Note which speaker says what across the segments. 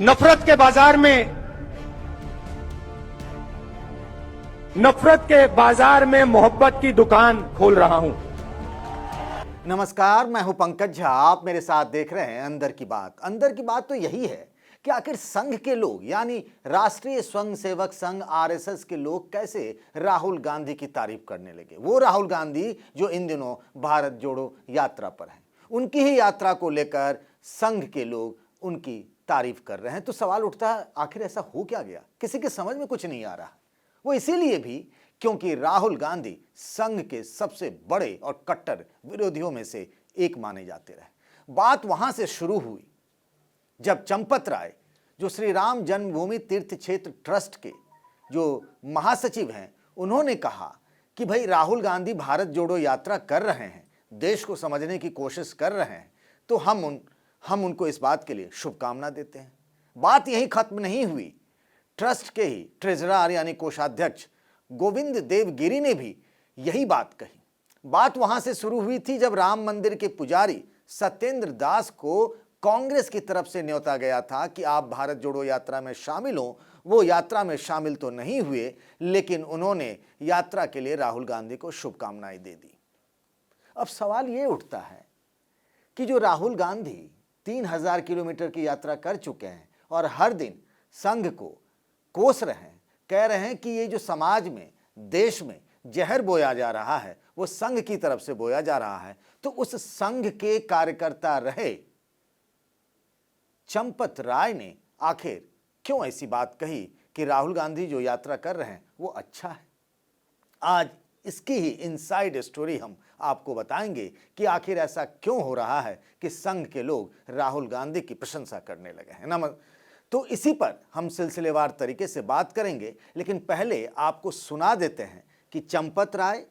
Speaker 1: नफरत के बाजार में मोहब्बत की दुकान खोल रहा हूं।
Speaker 2: नमस्कार, मैं हूं पंकज झा। आप मेरे साथ देख रहे हैं अंदर की बात। अंदर की बात तो यही है कि आखिर संघ के लोग यानी राष्ट्रीय स्वयंसेवक संघ आरएसएस के लोग कैसे राहुल गांधी की तारीफ करने लगे। वो राहुल गांधी जो इन दिनों भारत जोड़ो यात्रा पर हैं, उनकी ही यात्रा को लेकर संघ के लोग उनकी तारीफ कर रहे हैं। तो सवाल उठता है, आखिर ऐसा हो क्या गया? किसी के समझ में कुछ नहीं आ रहा। वो इसीलिए भी क्योंकि राहुल गांधी संघ के सबसे बड़े और कट्टर विरोधियों में से एक माने जाते रहे। बात वहां से शुरू हुई जब चंपत राय, जो श्री राम जन्मभूमि तीर्थ क्षेत्र ट्रस्ट के जो महासचिव हैं, उन्होंने कहा कि भाई राहुल गांधी भारत जोड़ो यात्रा कर रहे हैं, देश को समझने की कोशिश कर रहे हैं, तो हम उनको इस बात के लिए शुभकामना देते हैं। बात यहीं खत्म नहीं हुई। ट्रस्ट के ही ट्रेजरर यानी कोषाध्यक्ष गोविंद देवगिरी ने भी यही बात कही। बात वहां से शुरू हुई थी जब राम मंदिर के पुजारी सत्येंद्र दास को कांग्रेस की तरफ से न्योता गया था कि आप भारत जोड़ो यात्रा में शामिल हो। वो यात्रा में शामिल तो नहीं हुए, लेकिन उन्होंने यात्रा के लिए राहुल गांधी को शुभकामनाएं दे दी। अब सवाल ये उठता है कि जो राहुल गांधी 3000 किलोमीटर की यात्रा कर चुके हैं और हर दिन संघ को कोस रहे हैं, कह रहे हैं कि ये जो समाज में, देश में जहर बोया जा रहा है वो संघ की तरफ से बोया जा रहा है, तो उस संघ के कार्यकर्ता रहे चंपत राय ने आखिर क्यों ऐसी बात कही कि राहुल गांधी जो यात्रा कर रहे हैं वो अच्छा है। आज इसकी ही इनसाइड स्टोरी हम आपको बताएंगे कि आखिर ऐसा क्यों हो रहा है कि संघ के लोग राहुल गांधी की प्रशंसा करने लगे हैं। तो इसी पर हम सिलसिलेवार तरीके से बात करेंगे, लेकिन पहले आपको सुना देते हैं कि चंपत राय,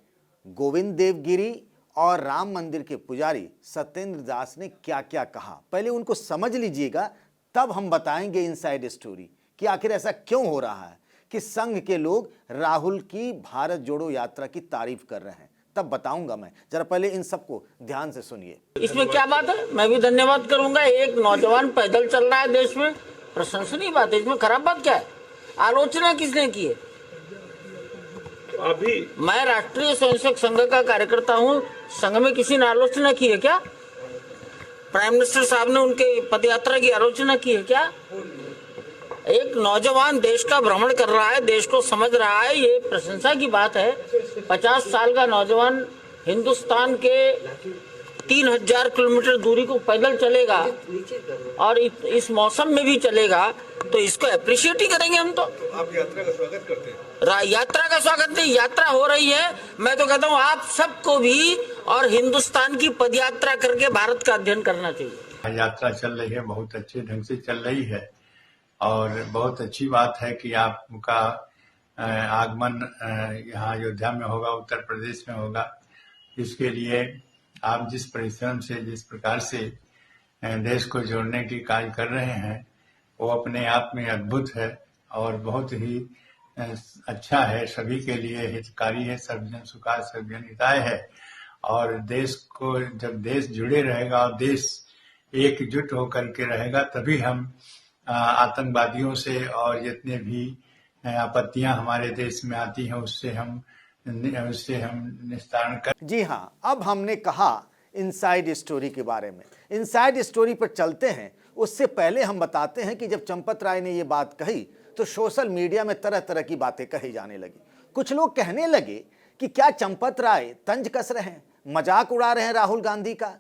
Speaker 2: गोविंद देवगिरी और राम मंदिर के पुजारी सत्येंद्र दास ने क्या क्या कहा। पहले उनको समझ लीजिएगा, तब हम बताएंगे इनसाइड स्टोरी कि आखिर ऐसा क्यों हो रहा है कि संघ के लोग राहुल की भारत जोड़ो यात्रा की तारीफ कर रहे हैं। तब बताऊंगा मैं, जरा पहले इन सबको ध्यान से सुनिए।
Speaker 3: इसमें क्या बात है? मैं भी धन्यवाद करूंगा। एक नौजवान पैदल चल रहा है देश में, प्रशंसनीय बात है। इसमें खराब बात क्या है? आलोचना किसने की है?
Speaker 4: अभी
Speaker 3: मैं राष्ट्रीय स्वयंसेवक संघ का कार्यकर्ता हूँ। संघ में किसी ने आलोचना की है क्या? प्राइम मिनिस्टर साहब ने उनके पदयात्रा की आलोचना की है क्या? एक नौजवान देश का भ्रमण कर रहा है, देश को समझ रहा है, ये प्रशंसा की बात है। 50 साल का नौजवान हिंदुस्तान के 3000 किलोमीटर दूरी को पैदल चलेगा और इस मौसम में भी चलेगा, तो इसको अप्रिशिएट ही करेंगे हम। तो
Speaker 4: आप यात्रा का स्वागत करते हैं?
Speaker 3: यात्रा का स्वागत नहीं, यात्रा हो रही है। मैं तो कहता हूँ आप सबको भी और हिंदुस्तान की पदयात्रा करके भारत का अध्ययन करना चाहिए।
Speaker 5: यात्रा चल रही है, बहुत अच्छे ढंग से चल रही है और बहुत अच्छी बात है कि आपका आगमन यहाँ अयोध्या में होगा, उत्तर प्रदेश में होगा। इसके लिए आप जिस परिश्रम से, जिस प्रकार से देश को जोड़ने की कार्य कर रहे हैं, वो अपने आप में अद्भुत है और बहुत ही अच्छा है। सभी के लिए हितकारी है, सर्वजन सुखाय सर्वजन हिताय है। और देश को, जब देश जुड़े रहेगा और देश एकजुट होकर के रहेगा, तभी हम आतंकवादियों से और जितने भी आपत्तियां हमारे देश में आती हैं उससे हम निस्तारण कर।
Speaker 2: जी हाँ, अब हमने कहा इनसाइड स्टोरी के बारे में। इनसाइड स्टोरी पर चलते हैं। उससे पहले हम बताते हैं कि जब चंपत राय ने ये बात कही तो सोशल मीडिया में तरह तरह की बातें कही जाने लगी। कुछ लोग कहने लगे कि क्या चंपत राय तंज कस रहे हैं, मजाक उड़ा रहे हैं राहुल गांधी का।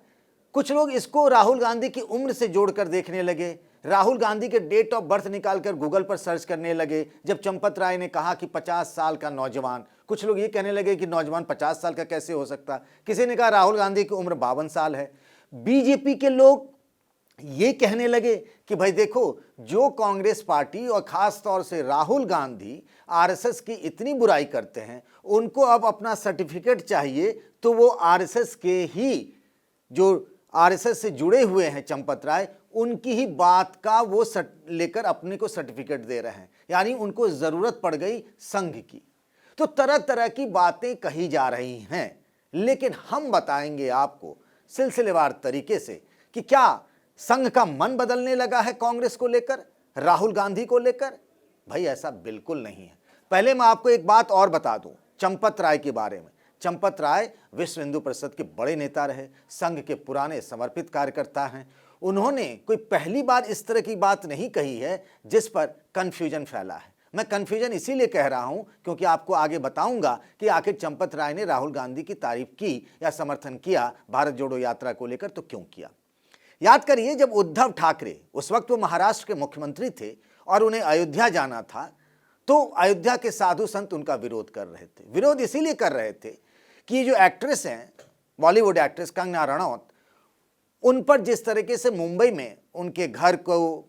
Speaker 2: कुछ लोग इसको राहुल गांधी की उम्र से जोड़कर देखने लगे। राहुल गांधी के डेट ऑफ बर्थ निकालकर गूगल पर सर्च करने लगे। जब चंपत राय ने कहा कि 50 साल का नौजवान, कुछ लोग ये कहने लगे कि नौजवान 50 साल का कैसे हो सकता। किसी ने कहा राहुल गांधी की उम्र 52 साल है। बीजेपी के लोग ये कहने लगे कि भाई देखो, जो कांग्रेस पार्टी और खास तौर से राहुल गांधी आरएसएस की इतनी बुराई करते हैं, उनको अब अपना सर्टिफिकेट चाहिए, तो वो आरएसएस के ही, जो आरएसएस से जुड़े हुए हैं चंपत राय, उनकी ही बात का वो लेकर अपने को सर्टिफिकेट दे रहे हैं। यानी उनको जरूरत पड़ गई संघ की। तो तरह तरह की बातें कही जा रही हैं, लेकिन हम बताएंगे आपको सिलसिलेवार तरीके से कि क्या संघ का मन बदलने लगा है कांग्रेस को लेकर। राहुल गांधी को लेकर? भाई ऐसा बिल्कुल नहीं है। पहले मैं आपको एक बात और बता दूं चंपत राय के बारे में। चंपत राय विश्व हिंदू परिषद के बड़े नेता रहे, संघ के पुराने समर्पित कार्यकर्ता हैं। उन्होंने कोई पहली बार इस तरह की बात नहीं कही है जिस पर कंफ्यूजन फैला है। मैं कंफ्यूजन इसीलिए कह रहा हूं क्योंकि आपको आगे बताऊंगा कि आखिर चंपत राय ने राहुल गांधी की तारीफ की या समर्थन किया भारत जोड़ो यात्रा को लेकर, तो क्यों किया। याद करिए, जब उद्धव ठाकरे, उस वक्त वो महाराष्ट्र के मुख्यमंत्री थे और उन्हें अयोध्या जाना था, तो अयोध्या के साधु संत उनका विरोध कर रहे थे। विरोध इसीलिए कर रहे थे कि ये जो एक्ट्रेस हैं, बॉलीवुड एक्ट्रेस कंगना रनौत, उन पर जिस तरीके से मुंबई में उनके घर को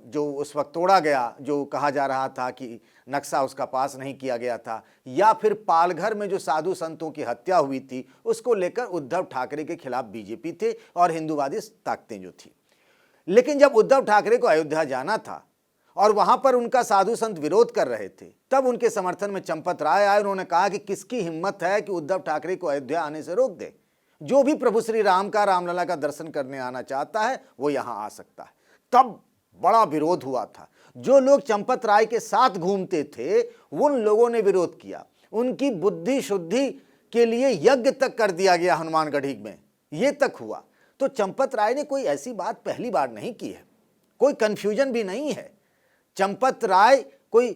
Speaker 2: जो उस वक्त तोड़ा गया, जो कहा जा रहा था कि नक्शा उसका पास नहीं किया गया था, या फिर पालघर में जो साधु संतों की हत्या हुई थी, उसको लेकर उद्धव ठाकरे के खिलाफ बीजेपी थे और हिंदूवादी ताकतें जो थी। लेकिन जब उद्धव ठाकरे को अयोध्या जाना था और वहां पर उनका साधु संत विरोध कर रहे थे, तब उनके समर्थन में चंपत राय आए। उन्होंने कहा कि किसकी हिम्मत है कि उद्धव ठाकरे को अयोध्या आने से रोक दे। जो भी प्रभु श्री राम का, रामलला का दर्शन करने आना चाहता है वो यहां आ सकता है। तब बड़ा विरोध हुआ था। जो लोग चंपत राय के साथ घूमते थे उन लोगों ने विरोध किया। उनकी बुद्धि शुद्धि के लिए यज्ञ तक कर दिया गया हनुमानगढ़ी में, ये तक हुआ। तो चंपत राय ने कोई ऐसी बात पहली बार नहीं की है, कोई कंफ्यूजन भी नहीं है। चंपत राय कोई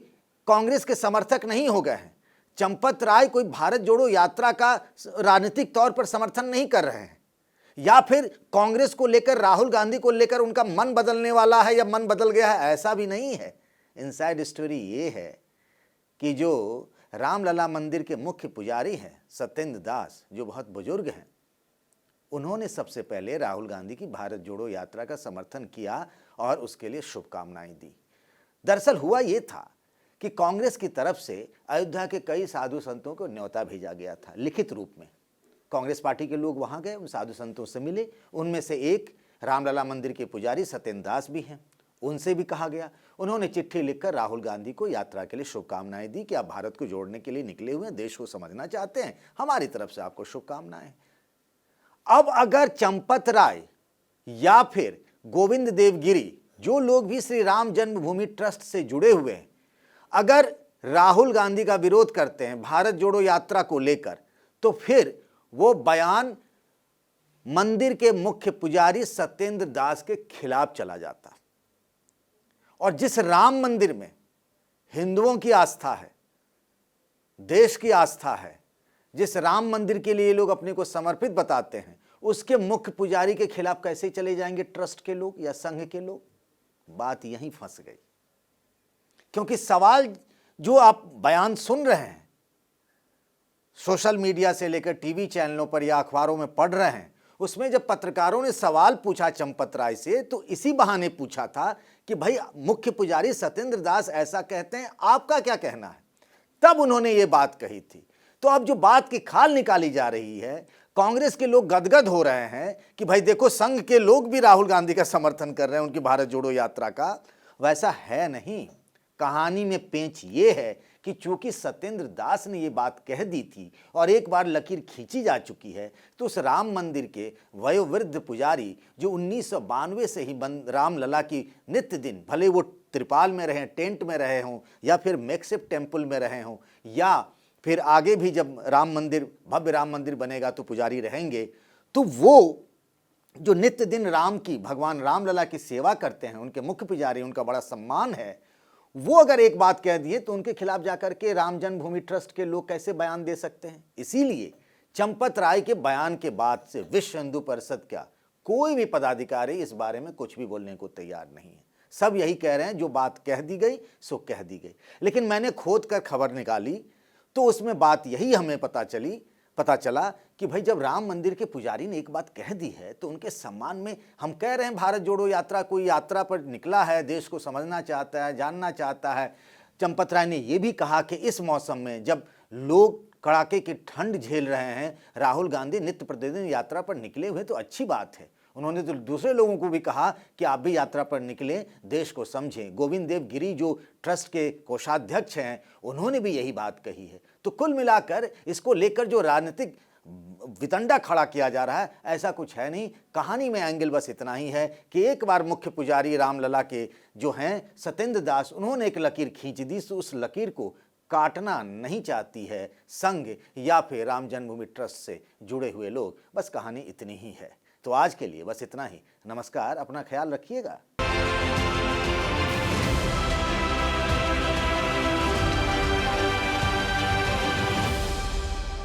Speaker 2: कांग्रेस के समर्थक नहीं हो गए हैं। चंपत राय कोई भारत जोड़ो यात्रा का राजनीतिक तौर पर समर्थन नहीं कर रहे हैं, या फिर कांग्रेस को लेकर, राहुल गांधी को लेकर उनका मन बदलने वाला है या मन बदल गया है, ऐसा भी नहीं है। इनसाइड स्टोरी ये है कि जो रामलला मंदिर के मुख्य पुजारी हैं सत्येंद्र दास, जो बहुत बुजुर्ग हैं, उन्होंने सबसे पहले राहुल गांधी की भारत जोड़ो यात्रा का समर्थन किया और उसके लिए शुभकामनाएं दी। दरअसल हुआ ये था कि कांग्रेस की तरफ से अयोध्या के कई साधु संतों को न्योता भेजा गया था लिखित रूप में। कांग्रेस पार्टी के लोग वहां गए, उन साधु संतों से मिले। उनमें से एक रामलला मंदिर के पुजारी सत्येंद्र दास भी हैं। उनसे भी कहा गया। उन्होंने चिट्ठी लिखकर राहुल गांधी को यात्रा के लिए शुभकामनाएं दी कि आप भारत को जोड़ने के लिए निकले हुए हैं, देश को समझना चाहते हैं, हमारी तरफ से आपको शुभकामनाएं। अब अगर चंपत राय या फिर गोविंद देवगिरी, जो लोग भी श्री राम जन्मभूमि ट्रस्ट से जुड़े हुए हैं, अगर राहुल गांधी का विरोध करते हैं भारत जोड़ो यात्रा को लेकर, तो फिर वो बयान मंदिर के मुख्य पुजारी सत्येंद्र दास के खिलाफ चला जाता। और जिस राम मंदिर में हिंदुओं की आस्था है, देश की आस्था है, जिस राम मंदिर के लिए लोग अपने को समर्पित बताते हैं, उसके मुख्य पुजारी के खिलाफ कैसे चले जाएंगे ट्रस्ट के लोग या संघ के लोग? बात यहीं फंस गई। क्योंकि सवाल जो आप बयान सुन रहे हैं, सोशल मीडिया से लेकर टीवी चैनलों पर या अखबारों में पढ़ रहे हैं, उसमें जब पत्रकारों ने सवाल पूछा चंपत राय से, तो इसी बहाने पूछा था कि भाई मुख्य पुजारी सत्येंद्र दास ऐसा कहते हैं, आपका क्या कहना है? तब उन्होंने ये बात कही थी। तो अब जो बात की खाल निकाली जा रही है, कांग्रेस के लोग गदगद हो रहे हैं कि भाई देखो, संघ के लोग भी राहुल गांधी का समर्थन कर रहे हैं उनकी भारत जोड़ो यात्रा का। वैसा है नहीं। कहानी में पेंच ये है कि चूंकि सत्येंद्र दास ने ये बात कह दी थी और एक बार लकीर खींची जा चुकी है, तो उस राम मंदिर के वयोवृद्ध पुजारी जो 1992 से ही रामलला की नित्य दिन, भले वो त्रिपाल में रहे, टेंट में रहे हों, या फिर मेकशिफ्ट टेम्पल में रहे हों, या फिर आगे भी जब राम मंदिर, भव्य राम मंदिर बनेगा तो पुजारी रहेंगे, तो वो जो नित्य दिन राम की, भगवान रामलला की सेवा करते हैं, उनके मुख्य पुजारी, उनका बड़ा सम्मान है, वो अगर एक बात कह दिए तो उनके खिलाफ जाकर के राम जन्मभूमि ट्रस्ट के लोग कैसे बयान दे सकते हैं? इसीलिए चंपत राय के बयान के बाद से विश्व हिंदू परिषद का कोई भी पदाधिकारी इस बारे में कुछ भी बोलने को तैयार नहीं है। सब यही कह रहे हैं जो बात कह दी गई सो कह दी गई। लेकिन मैंने खोद कर खबर निकाली तो उसमें बात यही हमें पता चला कि भाई जब राम मंदिर के पुजारी ने एक बात कह दी है तो उनके सम्मान में हम कह रहे हैं भारत जोड़ो यात्रा कोई यात्रा पर निकला है, देश को समझना चाहता है, जानना चाहता है। चंपत राय ने यह भी कहा कि इस मौसम में जब लोग कड़ाके की ठंड झेल रहे हैं, राहुल गांधी नित्य प्रतिदिन यात्रा पर निकले हुए तो अच्छी बात है। उन्होंने तो दूसरे लोगों को भी कहा कि आप भी यात्रा पर निकलें, देश को समझें। गोविंद देवगिरी जो ट्रस्ट के कोषाध्यक्ष हैं, उन्होंने भी यही बात कही है। तो कुल मिलाकर इसको लेकर जो राजनीतिक वितंडा खड़ा किया जा रहा है, ऐसा कुछ है नहीं। कहानी में एंगल बस इतना ही है कि एक बार मुख्य पुजारी रामलला के जो हैं सत्येंद्र दास, उन्होंने एक लकीर खींच दी, तो उस लकीर को काटना नहीं चाहती है संघ या फिर राम जन्मभूमि ट्रस्ट से जुड़े हुए लोग। बस कहानी इतनी ही है। तो आज के लिए बस इतना ही। नमस्कार, अपना ख्याल रखिएगा।